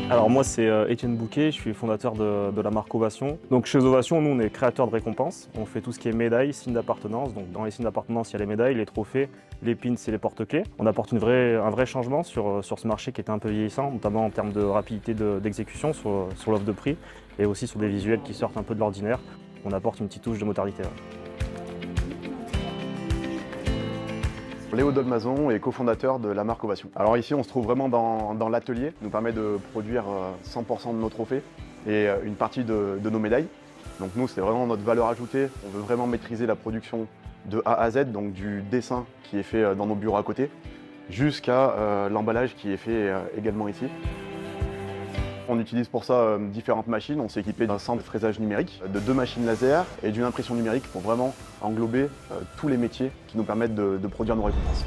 Alors moi c'est Étienne Bouquet, je suis fondateur de la marque Ovation. Donc chez Ovation, nous on est créateur de récompenses. On fait tout ce qui est médailles, signes d'appartenance. Donc dans les signes d'appartenance, il y a les médailles, les trophées, les pins et les porte-clés. On apporte un vrai changement sur ce marché qui était un peu vieillissant, notamment en termes de rapidité d'exécution sur l'offre de prix et aussi sur des visuels qui sortent un peu de l'ordinaire. On apporte une petite touche de modernité. Léo Dolmazon est cofondateur de la marque Ovation. Alors ici, on se trouve vraiment dans l'atelier, nous permet de produire 100% de nos trophées et une partie de nos médailles. Donc nous, c'est vraiment notre valeur ajoutée. On veut vraiment maîtriser la production de A à Z, donc du dessin qui est fait dans nos bureaux à côté, jusqu'à l'emballage qui est fait également ici. On utilise pour ça différentes machines. On s'est équipé d'un centre de fraisage numérique, de 2 machines laser et d'une impression numérique pour vraiment englober tous les métiers qui nous permettent de produire nos récompenses.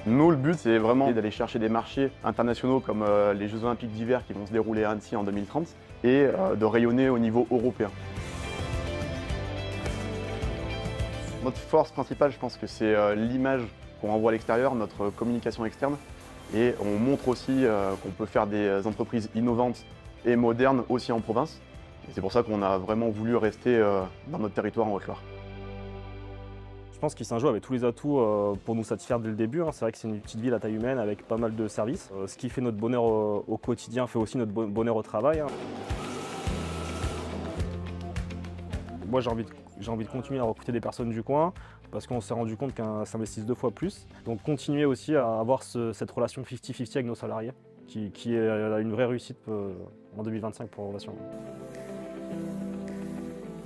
Nous, le but, c'est vraiment d'aller chercher des marchés internationaux comme les Jeux Olympiques d'hiver qui vont se dérouler à Annecy en 2030 et de rayonner au niveau européen. Notre force principale, je pense que c'est l'image qu'on renvoie à l'extérieur, notre communication externe. Et on montre aussi qu'on peut faire des entreprises innovantes et modernes aussi en province. Et c'est pour ça qu'on a vraiment voulu rester dans notre territoire en Haute-Loire. Je pense qu'il Saint-Jean avait tous les atouts pour nous satisfaire dès le début. C'est vrai que c'est une petite ville à taille humaine avec pas mal de services. Ce qui fait notre bonheur au quotidien fait aussi notre bonheur au travail. Moi j'ai envie de continuer à recruter des personnes du coin parce qu'on s'est rendu compte qu'elles s'investissent 2 fois plus. Donc continuer aussi à avoir cette relation 50-50 avec nos salariés qui est une vraie réussite en 2025 pour Ovation.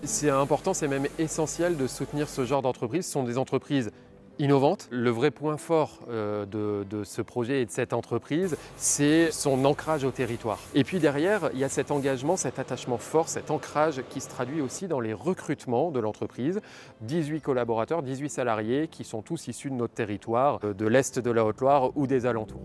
C'est important, c'est même essentiel de soutenir ce genre d'entreprises. Ce sont des entreprises innovantes. Le vrai point fort de ce projet et de cette entreprise, c'est son ancrage au territoire. Et puis derrière, il y a cet engagement, cet attachement fort, cet ancrage qui se traduit aussi dans les recrutements de l'entreprise. 18 collaborateurs, 18 salariés qui sont tous issus de notre territoire, de l'Est de la Haute-Loire ou des alentours.